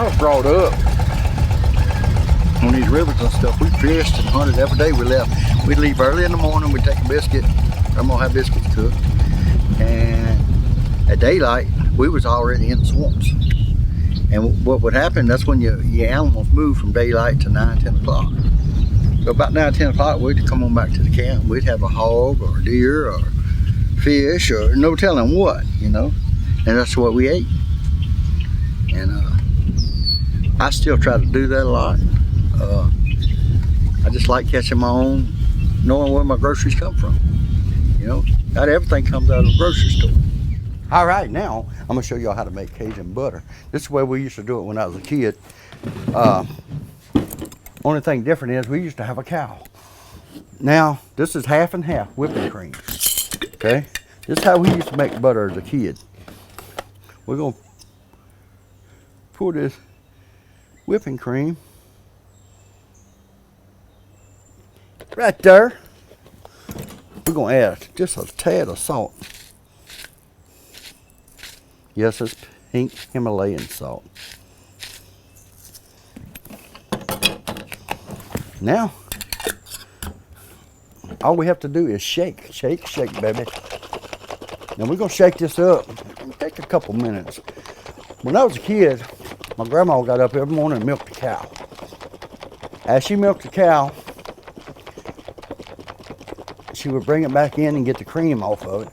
I was brought up on these rivers and stuff. We fished and hunted every day we left. We'd leave early in the morning, we'd take a biscuit. I'm gonna have biscuits cooked. And at daylight, we was already in the swamps. And what would happen, that's when your animals move from daylight to 9, 10 o'clock. So about 9, 10 o'clock, we'd come on back to the camp. We'd have a hog or a deer or fish or no telling what, you know. And that's what we ate. And I still try to do that a lot. I just like catching my own, knowing where my groceries come from. You know, not everything comes out of the grocery store. All right, now I'm gonna show y'all how to make Cajun butter. This is the way we used to do it when I was a kid. Only thing different is we used to have a cow. Now, this is half and half whipping cream, okay? This is how we used to make butter as a kid. We're gonna pour this whipping cream right there. We're gonna add just a tad of salt. Yes, it's pink Himalayan salt. Now, all we have to do is shake, shake, shake, baby. Now we're gonna shake this up. It'll take a couple minutes. When I was a kid, my grandma got up every morning and milked the cow. As she milked the cow, she would bring it back in and get the cream off of it.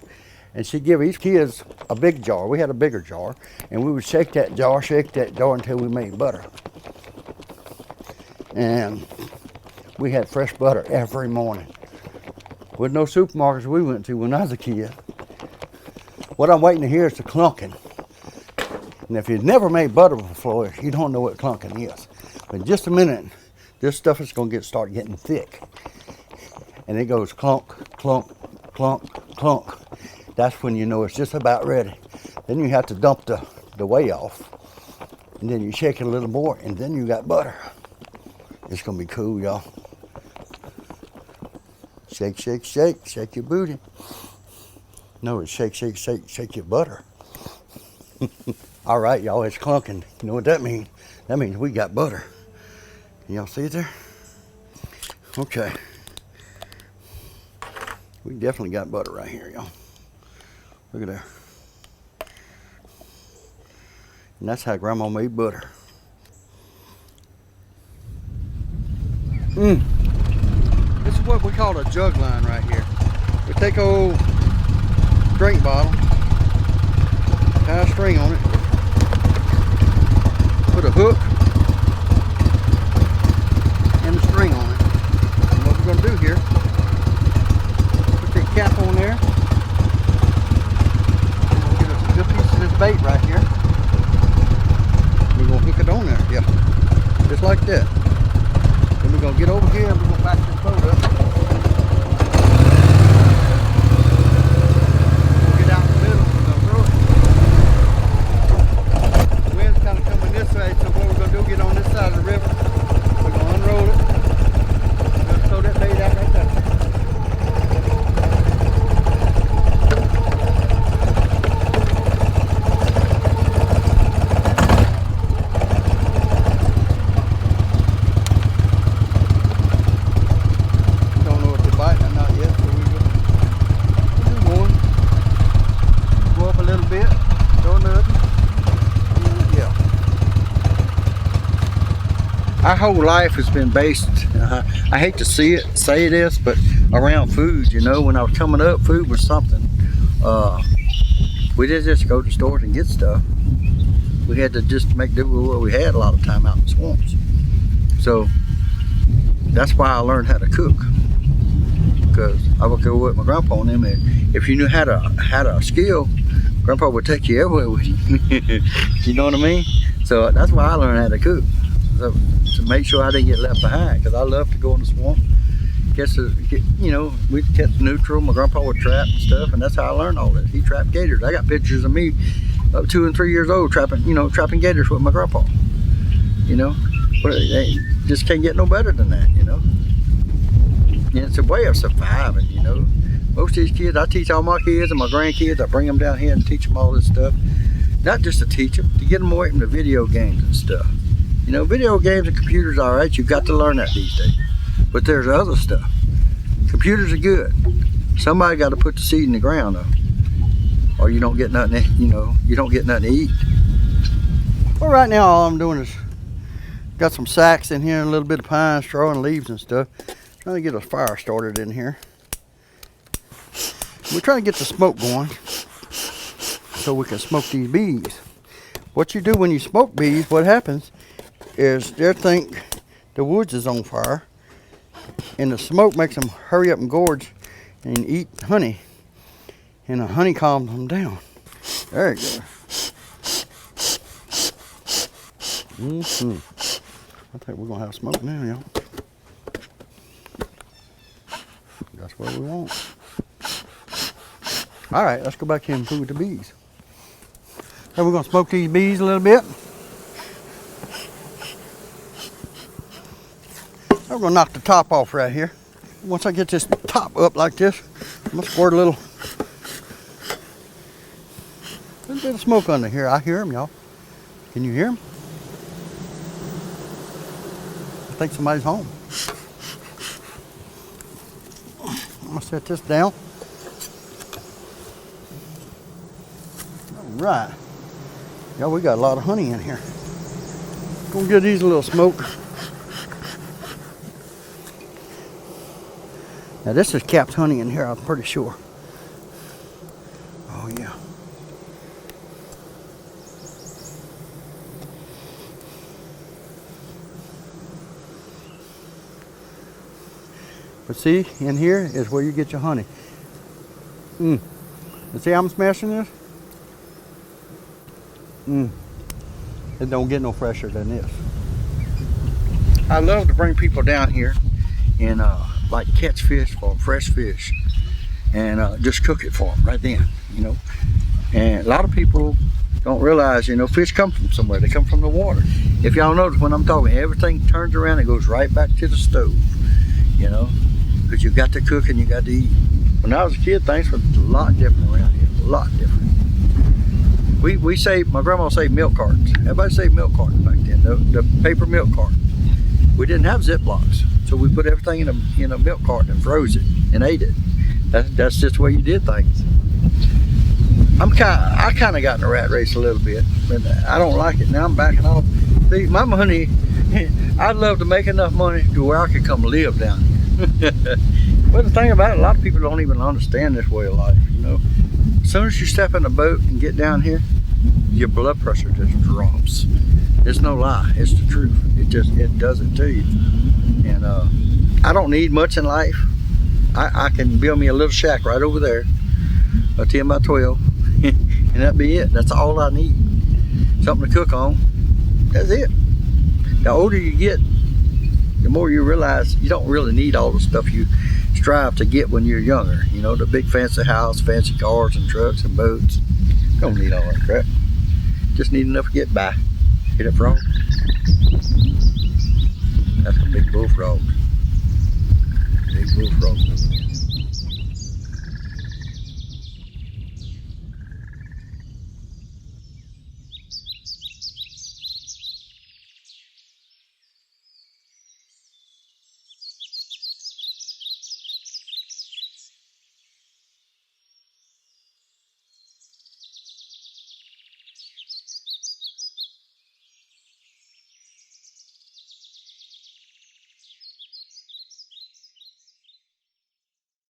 And she'd give each kid a big jar. We had a bigger jar. And we would shake that jar until we made butter. And we had fresh butter every morning. With no supermarkets we went to when I was a kid. What I'm waiting to hear is the clunking. And if you've never made butter before, you don't know what clunking is. But in just a minute, this stuff is gonna start getting thick. And it goes clunk, clunk, clunk, clunk. That's when you know it's just about ready. Then you have to dump the whey off. And then you shake it a little more, and then you got butter. It's gonna be cool, y'all. Shake, shake, shake, shake your booty. No, it's shake, shake, shake, shake your butter. All right, y'all, it's clunking. You know what that means? That means we got butter. Y'all see it there? Okay. We definitely got butter right here, y'all. Look at there. And that's how Grandma made butter. This is what we call a jug line right here. We take an old drink bottle, tie a string on it, put a hook and a string on it. And what we're going to do here, put that cap on there. We'll get a good piece of this bait right here. We're going to hook it on there, yeah, just like that. Then we're going to get over here and we're going to back this boat up. We'll get out in the middle, we're going to throw it. The wind's kind of coming this way, so what we're going to do, get on this side of the river. We're going to unroll it. We're going to throw that bait out right there. Our whole life has been based, I hate to say this, but around food, you know. When I was coming up, food was something. We didn't just go to stores and get stuff. We had to just make do with what we had a lot of time out in the swamps. So that's why I learned how to cook. Because I would go with my grandpa and them, and if you knew how to skill, Grandpa would take you everywhere with you. You know what I mean? So that's why I learned how to cook. So, to make sure I didn't get left behind, because I love to go in the swamp, you know, we'd catch neutral. My grandpa would trap and stuff, and that's how I learned all this. He trapped gators. I got pictures of me, 2 and 3 years old, trapping gators with my grandpa. You know, but they just can't get no better than that. You know, and it's a way of surviving. You know, most of these kids, I teach all my kids and my grandkids. I bring them down here and teach them all this stuff, not just to teach them, to get them away from the video games and stuff. You know, video games and computers, all right, you've got to learn that these days. But there's other stuff. Computers are good. Somebody got to put the seed in the ground though, or you don't get nothing. You know, you don't get nothing to eat. Well, right now all I'm doing is got some sacks in here, a little bit of pine straw and leaves and stuff. Trying to get a fire started in here. We're trying to get the smoke going so we can smoke these bees. What you do when you smoke bees, what happens is they think the woods is on fire, and the smoke makes them hurry up and gorge and eat honey, and the honey calms them down. There you go. I think we're gonna have smoke now, y'all. That's what we want. All right, let's go back here and fool with the bees. So we're gonna smoke these bees a little bit. I'm gonna knock the top off right here. Once I get this top up like this, I'm gonna squirt a little bit of smoke under here. I hear them, y'all. Can you hear them? I think somebody's home. I'm gonna set this down. All right. Y'all, we got a lot of honey in here. Gonna give these a little smoke. Now this is capped honey in here, I'm pretty sure. Oh yeah. But see, in here is where you get your honey. You see how I'm smashing this? It don't get no fresher than this. I love to bring people down here and like catch fish for fresh fish and just cook it for them right then, you know. And a lot of people don't realize, you know, fish come from somewhere. They come from the water. If y'all notice when I'm talking, everything turns around and goes right back to the stove, you know, because you got to cook and you got to eat. When I was a kid, things were a lot different around here, a lot different. We say, my grandma would say milk cartons. Everybody say milk cartons back then, the paper milk carton. We didn't have Ziplocs, so we put everything in a milk carton and froze it and ate it. That's just the way you did things. I kind of got in a rat race a little bit, but I don't like it. Now I'm backing off. See, my money, I'd love to make enough money to where I could come live down here. But the thing about it, a lot of people don't even understand this way of life, you know. As soon as you step in a boat and get down here, your blood pressure just drops. It's no lie, it's the truth. It does it to you. And I don't need much in life. I can build me a little shack right over there, a 10 by 12, and that'd be it. That's all I need. Something to cook on. That's it. The older you get, the more you realize you don't really need all the stuff you strive to get when you're younger. You know, the big fancy house, fancy cars and trucks and boats. You don't need all that crap. Just need enough to get by. Hit a frog. That's a big bullfrog. Big bullfrog.